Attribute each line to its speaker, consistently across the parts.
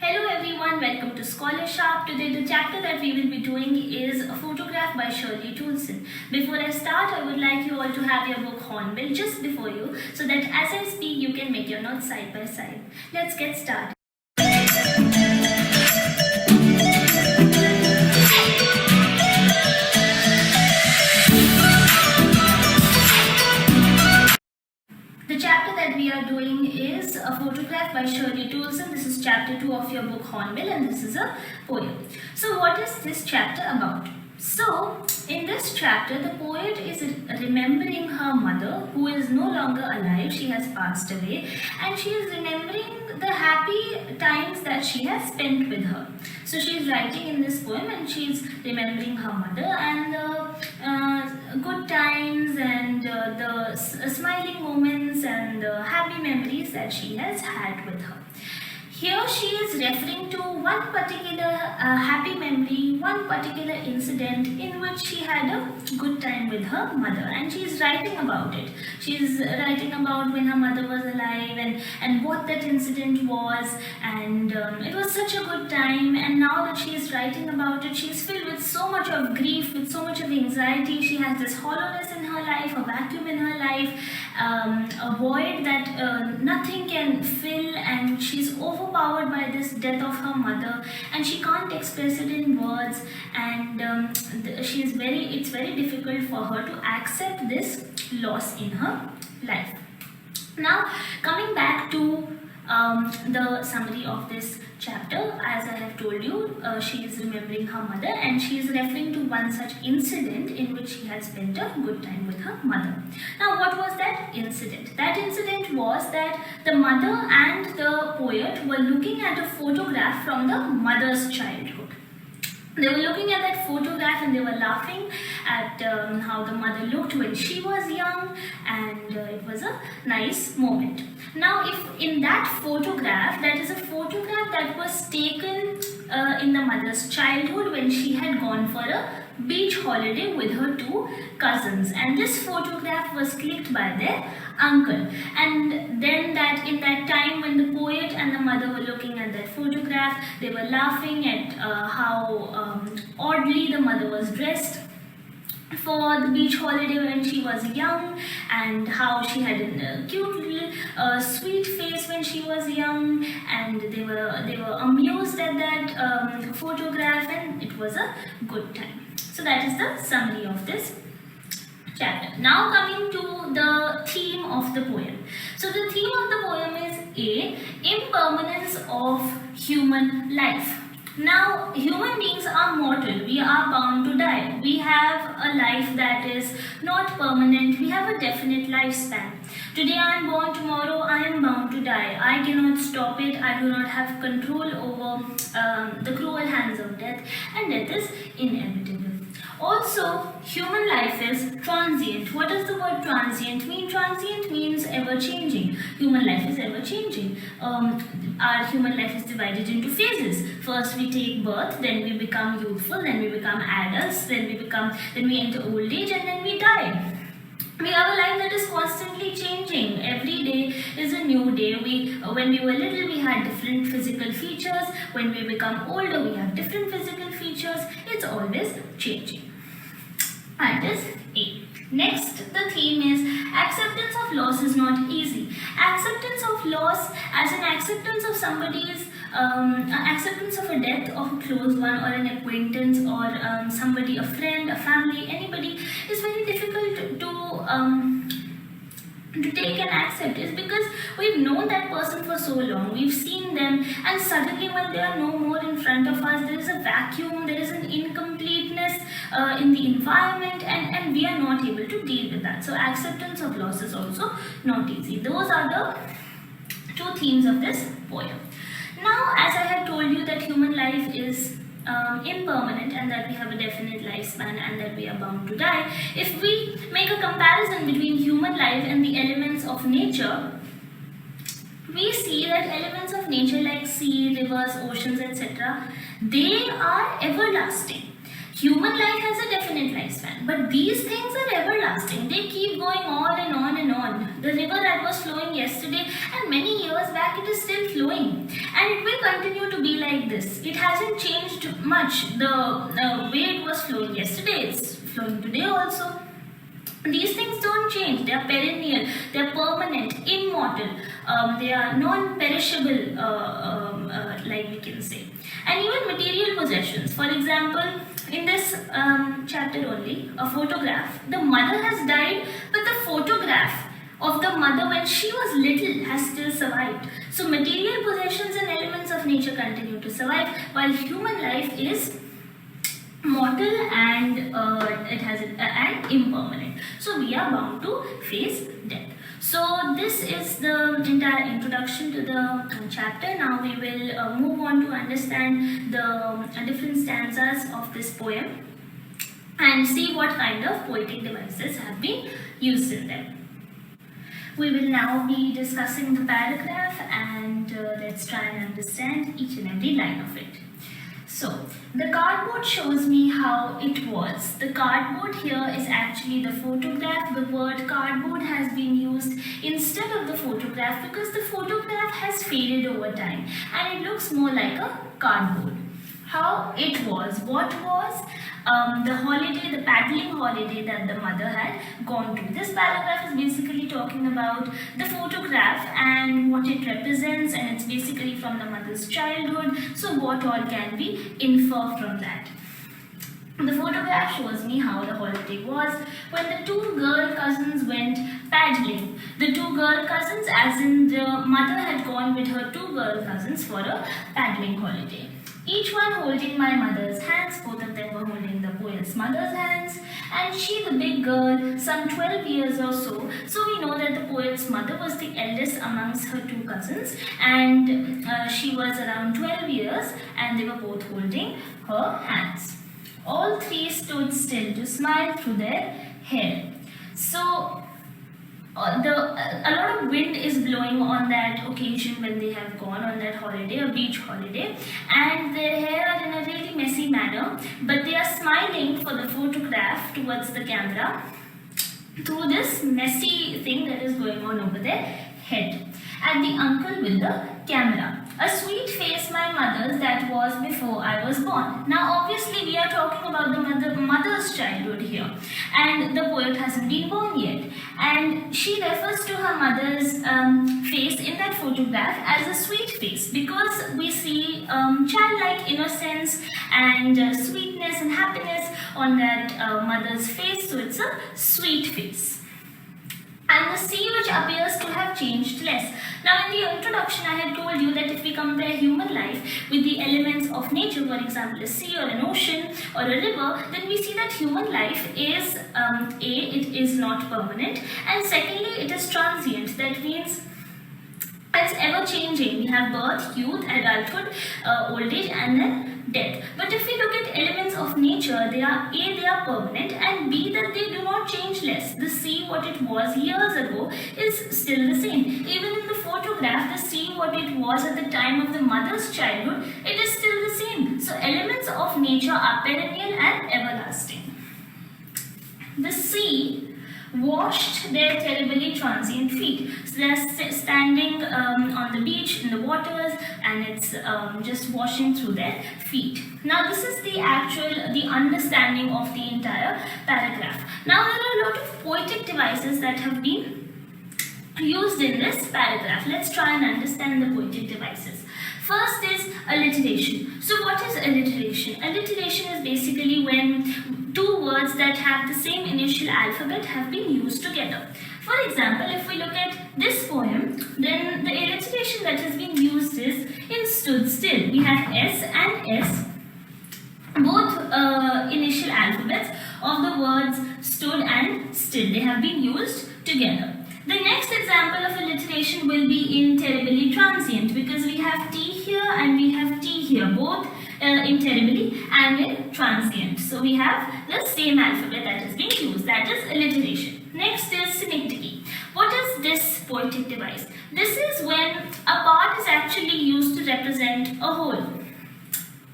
Speaker 1: Hello everyone, welcome to Scholarsharp. Today the chapter that we will be doing is a photograph by Shirley Toulson. Before I start, I would like you all to have your book Hornbill just before you so that as I speak you can make your notes side by side. Let's get started. The chapter that we are doing is a photograph by Shirley Toulson. This is chapter 2 of your book Hornbill and this is a poem. So what is this chapter about? So in this chapter the poet is remembering her mother who is no longer alive. She has passed away and she is remembering the happy times that she has spent with her. So she is writing in this poem and she is remembering her mother and the good times and the smiling moments and the happy memories that she has had with her. Here she is referring to one particular happy memory, one particular incident in which she had a good time with her mother and she is writing about it. She is writing about when her mother was alive and what that incident was, and it was such a good time, and now that she is writing about it, she is filled with so much of grief, with so much of anxiety. She has this hollowness in her life, a vacuum in her life, a void that nothing can fill, and she's overpowered by this death of her mother and she can't express it in words, and it's very difficult for her to accept this loss in her life. Now coming back to the summary of this chapter, as I have told you, she is remembering her mother and she is referring to one such incident in which she had spent a good time with her mother. Now what was that incident? That incident was that the mother and the poet were looking at a photograph from the mother's childhood. They were looking at that photograph and they were laughing at how the mother looked when she was young, and it was a nice moment. Now if in that photograph, that is a photograph that was taken in the mother's childhood when she had gone for a beach holiday with her two cousins, and this photograph was clicked by their uncle, and then in that time when the poet and the mother were looking at that photograph, they were laughing at how oddly the mother was dressed for the beach holiday when she was young, and how she had a cute little sweet face when she was young, and they were amused at that photograph, and it was a good time. So that is the summary of this chapter. Now coming to the theme of the poem. So the theme of the poem is impermanence of human life. Now human beings are mortal, we are bound to die. We have a life that is not permanent, we have a definite lifespan. Today I am born, tomorrow I am bound to die. I cannot stop it, I do not have control over the cruel hands of death, and death is inevitable. Also, human life is transient. What does the word transient mean? Transient means ever changing. Human life is ever changing. Our human life is divided into phases. First we take birth, then we become youthful, then we become adults, then we enter old age, and then we die. We have a life that is constantly changing. Every day is a new day. When we were little, we had different physical features. When we become older, we have different physical features. It's always changing. That is A. Next, the theme is acceptance of loss is not easy. Acceptance of loss, as an acceptance of somebody's acceptance of a death of a close one or an acquaintance or somebody, a friend, a family, anybody, is very difficult to take and accept. Is because we've known that person for so long, we've seen them, and suddenly when they are no more in front of us, there is a vacuum, there is an incompleteness in the environment, and we are not able to deal with that. So acceptance of loss is also not easy. Those are the two themes of this poem. Now, as I had told you that human life is impermanent and that we have a definite lifespan and that we are bound to die, if we make a comparison between human life and the elements of nature, we see that elements of nature like sea, rivers, oceans, etc., they are everlasting. Human life has a definite lifespan, but these things are everlasting. They keep going on and on and on. The river that was flowing yesterday and many years back, it is still flowing. and it will continue to be like this. It hasn't changed much. The way it was flowing yesterday, it's flowing today also. These things don't change. They are perennial, they are permanent, immortal, they are non-perishable, like we can say. And even material possessions. For example, in this chapter only, a photograph. The mother has died, but the photograph of the mother when she was little has still survived. So material possessions and elements of nature continue to survive, while human life is mortal and it has and impermanent. So we are bound to face death. So this is the entire introduction to the chapter. Now we will move on to understand the different stanzas of this poem and see what kind of poetic devices have been used in them. We will now be discussing the paragraph and let's try and understand each and every line of it. So, the cardboard shows me how it was. The cardboard here is actually the photograph. The word cardboard has been used instead of the photograph because the photograph has faded over time and it looks more like a cardboard. How it was, what was the holiday, the paddling holiday that the mother had gone to. This paragraph is basically talking about the photograph and what it represents, and it's basically from the mother's childhood. So what all can be inferred from that? The photograph shows me how the holiday was when the two girl cousins went paddling. The two girl cousins, as in the mother had gone with her two girl cousins for a paddling holiday. Each one holding my mother's hands, both of them were holding the poet's mother's hands, and she, the big girl, some 12 years or so. So we know that the poet's mother was the eldest amongst her two cousins, and she was around 12 years, and they were both holding her hands. All three stood still to smile through their hair. So a lot of wind is blowing on that occasion when they have gone on that holiday, a beach holiday, and their hair are in a really messy manner, but they are smiling for the photograph towards the camera through this messy thing that is going on over their head. At the uncle with the camera. A sweet face my mother's that was before I was born. Now obviously we are talking about the mother's childhood here, and the poet hasn't been born yet, and she refers to her mother's face in that photograph as a sweet face because we see childlike innocence and sweetness and happiness on that mother's face, so it's a sweet face. And the sea which appears to have changed less. Now in the introduction I had told you that if we compare human life with the elements of nature, for example a sea or an ocean or a river, then we see that human life is it is not permanent, and secondly it is transient. That means it's ever changing. We have birth, youth, adulthood, old age, and then death. But if we look at elements of nature, they are A, they are permanent, and B, that they do not change less. The sea, what it was years ago, is still the same. Even in the photograph, the sea, what it was at the time of the mother's childhood, it is still the same. So elements of nature are perennial and everlasting. The sea washed their terribly transient feet. So they are standing on the beach in the waters, and it's just washing through their feet. Now this is the understanding of the entire paragraph. Now there are a lot of poetic devices that have been used in this paragraph. Let's try and understand the poetic devices. First is alliteration. So what is alliteration? Alliteration is basically when two words that have the same initial alphabet have been used together. For example, if we look at this poem, then the alliteration that has been used is in stood still. We have S and S, both initial alphabets of the words stood and still. They have been used together. The next example of alliteration will be in terribly transient, because we have T here and we have T here, both in terribly and in transient. So we have the same alphabet that is being used, that is alliteration. Next is synecdoche. What is this poetic device? This is when a part is actually used to represent a whole.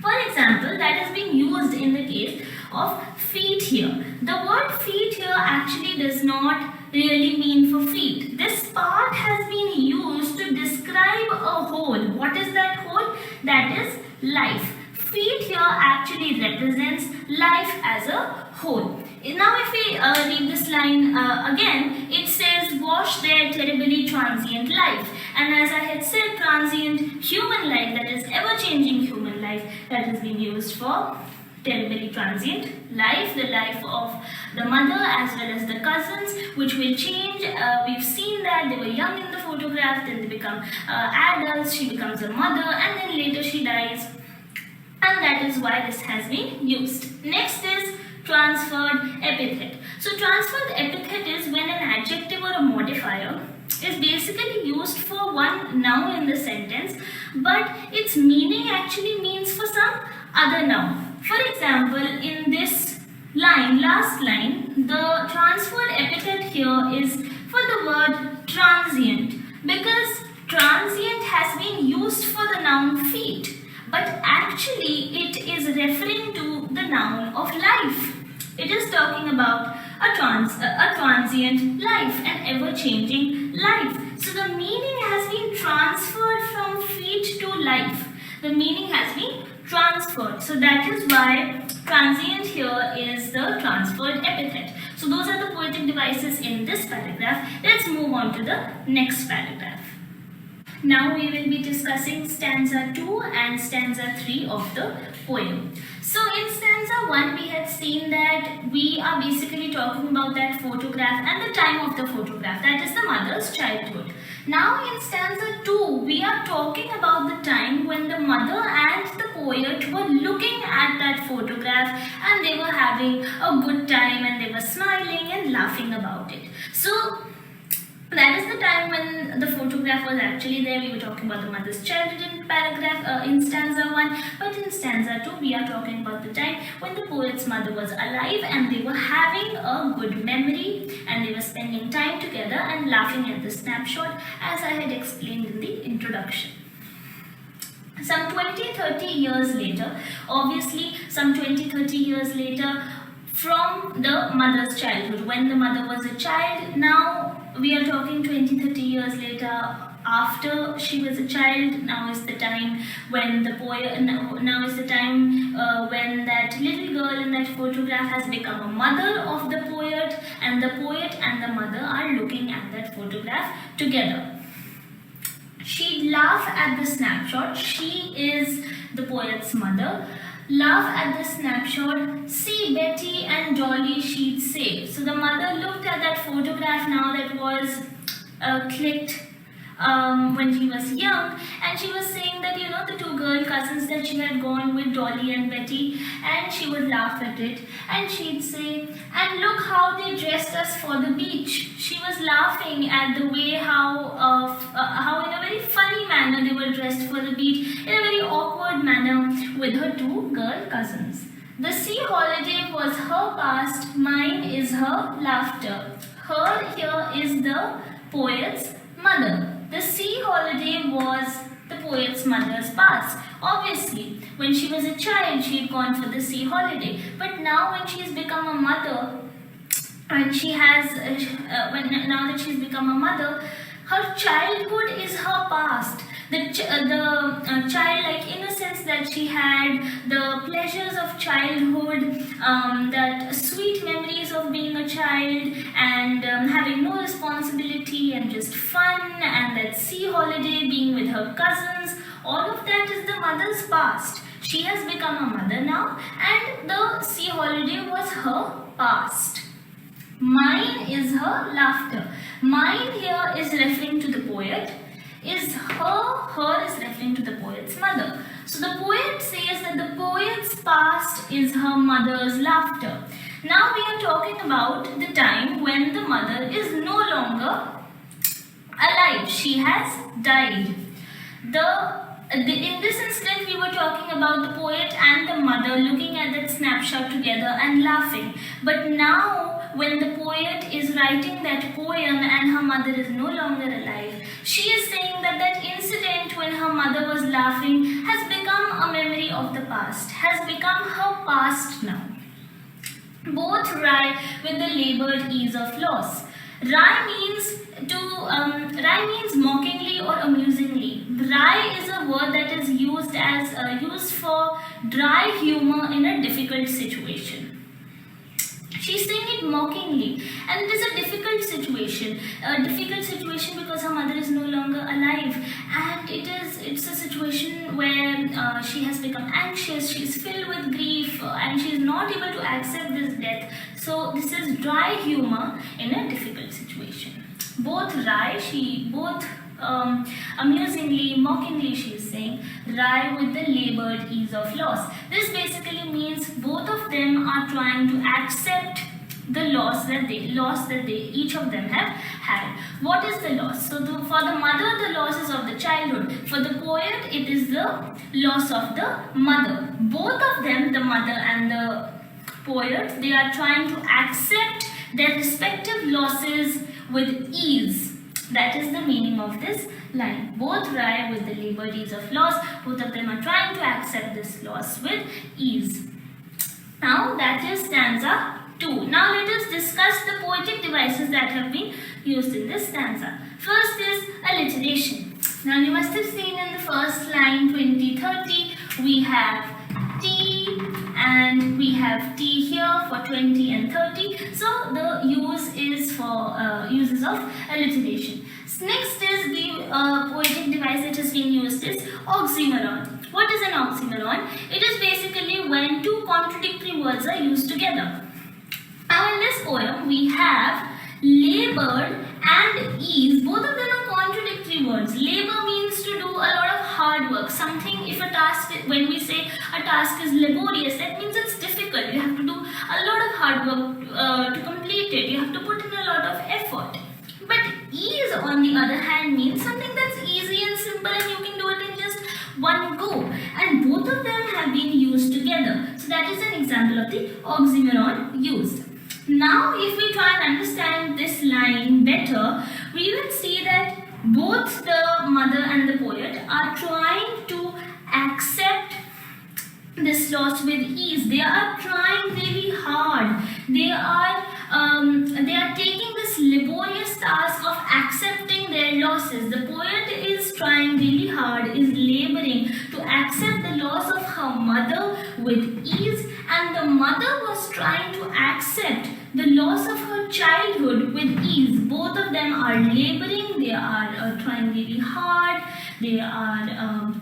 Speaker 1: For example, that is being used in the case of feet here. The word feet here actually does not really mean for feet. This part has been used to describe a whole. What is that whole? that is life. Feet here actually represents life as a whole. Now if we read this line again, it says wash their terribly transient life. And as I had said, transient human life, that is ever-changing human life, that has been used for terribly transient life, the life of the mother as well as the cousins, which will change. We've seen that they were young in the photograph, then they become adults, she becomes a mother, and then later she dies. And that is why this has been used. Next is transferred epithet. So transferred epithet is when an adjective or a modifier is basically used for one noun in the sentence, but its meaning actually means for some other noun. For example, in this line, last line, the transferred epithet here is for the word transient, because transient has been used for the noun feet, but actually it is referring to the noun of life. It is talking about a transient life, an ever-changing life. So the meaning has been transferred from feet to life. The meaning has been transferred. So that is why transient here is the transferred epithet. So those are the poetic devices in this paragraph. Let's move on to the next paragraph. Now we will be discussing stanza 2 and stanza 3 of the poem. So in stanza 1 we had seen that we are basically talking about that photograph and the time of the photograph, that is the mother's childhood. Now in stanza 2 we are talking about the time when the mother and the poet were looking at that photograph and they were having a good time and they were smiling and laughing about it. So that is the time when the photograph was actually there. We were talking about the mother's childhood in paragraph in stanza 1, but in stanza 2 we are talking about the time when the poet's mother was alive and they were having a good memory and they were spending time together and laughing at the snapshot, as I had explained in the introduction. Some 20-30 years later, obviously some 20-30 years later from the mother's childhood, when the mother was a child, now we are talking 20-30 years later after she was a child. Now is the time when the poet, now is the time when that little girl in that photograph has become a mother of the poet, and the poet and the mother are looking at that photograph together. She'd laugh at the snapshot. She is the poet's mother. Laugh at the snapshot. See Betty and Dolly, she'd say. So the mother looked at that photograph now that was clicked when she was young, and she was saying that, you know, the two girl cousins that she had gone with, Dolly and Betty, and she would laugh at it and she'd say, and look how they dressed us for the beach. She was laughing at the way how in a very funny manner they were dressed for the beach, in a very awkward manner with her two girl cousins. The sea holiday was her past, mine is her laughter. Her here is the poet's mother. The sea holiday was the poet's mother's past. Obviously, when she was a child, she had gone for the sea holiday. But now when she has become a mother, and she has, now that she's become a mother, her childhood is her past. The childlike innocence that she had, the pleasures of childhood, that sweet memories of being a child and having no responsibility and just fun, and that sea holiday being with her cousins, all of that is the mother's past. She has become a mother now, and the sea holiday was her past. Mine is her laughter. Mine here is referring to the poet. Is her is referring to the poet's mother. So the poet says that the poet's past is her mother's laughter. Now we are talking about the time when the mother is no longer alive. She has died. In this instance, we were talking about the poet and the mother looking at that snapshot together and laughing. But now, when the poet is writing that poem and her mother is no longer alive, she is saying that that incident when her mother was laughing has become a memory of the past, has become her past now. Both write with the labored ease of loss. Rai means mockingly or amusingly. Rai is a word that is used for dry humor in a difficult situation. She's saying it mockingly, and it is a difficult situation. A difficult situation because her mother is no longer alive, and it's a situation where she has become anxious. She is filled with grief, and she is not able to accept this death. So this is dry humor in a difficult situation. Both amusingly, mockingly, she is saying, Rai with the labored ease of loss. This basically means both of them are trying to accept the loss that they each of them have had. What is the loss? So for the mother, the loss is of the childhood. For the poet, it is the loss of the mother. Both of them, the mother and the poet, they are trying to accept their respective losses with ease. That is the meaning of this line. Both Rai with the labored ease of loss, both of them are trying to accept this loss with ease. Now that is stanza 2. Now let us discuss the poetic devices that have been used in this stanza. First is alliteration. Now you must have seen in the first line 20-30 we have T and we have T here for 20 and 30. So the use is for uses of alliteration. Next is the poetic device that has been used is oxymoron. What is an oxymoron? It is basically when two contradictory words are used together. Now in this poem we have labored and ease. Both of them are contradictory words. Labor means to do a lot of hard work. Something, if a task, when we say a task is laborious, that means it's difficult. You have to do a lot of hard work to complete it. You have to put in a lot of effort. But ease, on the other hand, means something that's easy and simple and you can do it in just one go. And both of them have been used together. So that is an example of the oxymoron used. Now if we try and understand this line better, we will see that both the mother and the poet are trying to accept this loss with ease. They are trying really hard. They are taking this laborious task of accepting their losses. The poet is trying really hard, is laboring to accept the loss of her mother with ease, and the mother was trying to accept the loss of her childhood with ease. Both of them are laboring, they are trying really hard, they are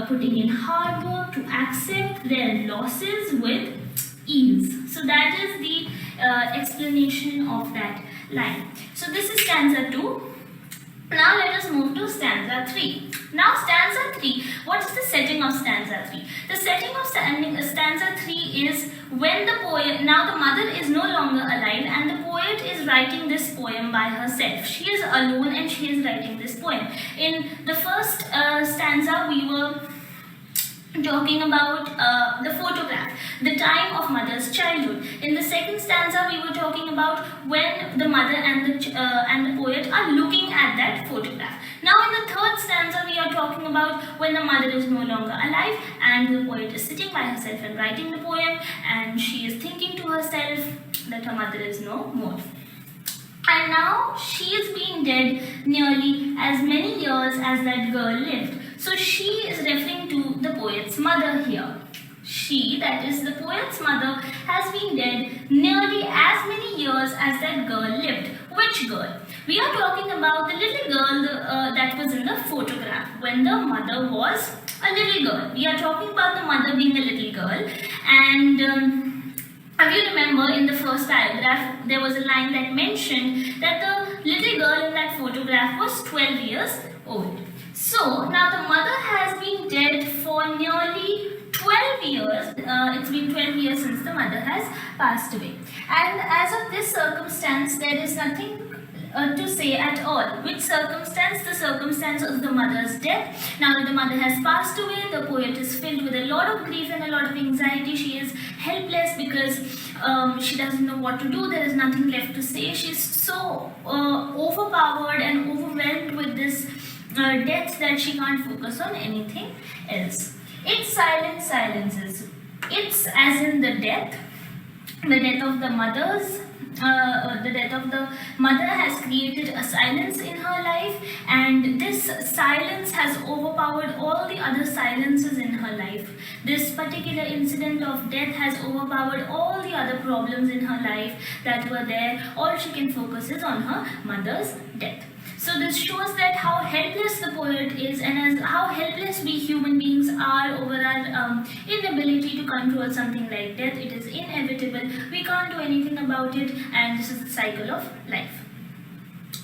Speaker 1: putting in hard work to accept their losses with ease. So that is the explanation of that line. So this is stanza 2. Now let us move to stanza 3. Now stanza 3, what is the setting of stanza 3? The setting of stanza 3 is when the poet, now the mother is no longer alive and the poet is writing this poem by herself. She is alone and she is writing this poem. In the first stanza we were talking about the photograph, the time of mother's childhood. In the second stanza we were talking about when the mother and the poet are looking at that photograph. Now in the third stanza we are talking about when the mother is no longer alive and the poet is sitting by herself and writing the poem, and she is thinking to herself that her mother is no more. And now she is being dead nearly as many years as that girl lived. So she is referring to the poet's mother here. She, that is the poet's mother, has been dead nearly as many years as that girl lived. Which girl? We are talking about the little girl that was in the photograph when the mother was a little girl. We are talking about the mother being a little girl, and if you remember in the first paragraph, there was a line that mentioned that the little girl in that photograph was 12 years old. So now the mother has been dead for nearly 12 years. It's been 12 years since the mother has passed away. And as of this circumstance, there is nothing to say at all. Which circumstance? The circumstance of the mother's death. Now that the mother has passed away, the poet is filled with a lot of grief and a lot of anxiety. She is helpless because she doesn't know what to do. There is nothing left to say. She's so overpowered and overwhelmed with this death that she can't focus on anything else. It's silent silences. It's as in the death of the mother's the death of the mother has created a silence in her life, and this silence has overpowered all the other silences in her life. This particular incident of death has overpowered all the other problems in her life that were there. All she can focus is on her mother's death. So this shows that how helpless the poet is, and as how helpless we human beings are over our inability to control something like death. It is inevitable. We can't do anything about it, and this is the cycle of life.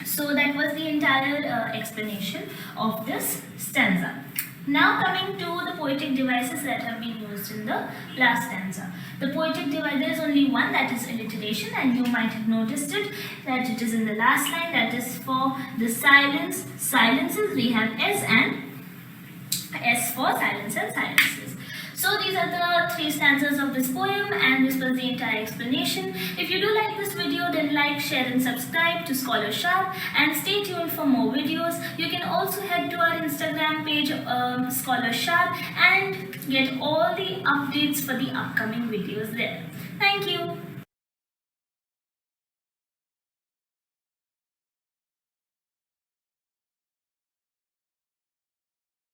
Speaker 1: So that was the entire explanation of this stanza. Now coming to the poetic devices that have been used in the last stanza. The poetic device, there is only one, that is alliteration, and you might have noticed it, that it is in the last line, that is for the silences. We have S and S for silence and silences. So these are the 3 stanzas of this poem, and this was the entire explanation. If you do like this video, then like, share and subscribe to Scholarsharp, and stay tuned for more videos. You can also head to our Instagram page, Scholarsharp, and get all the updates for the upcoming videos there. Thank you.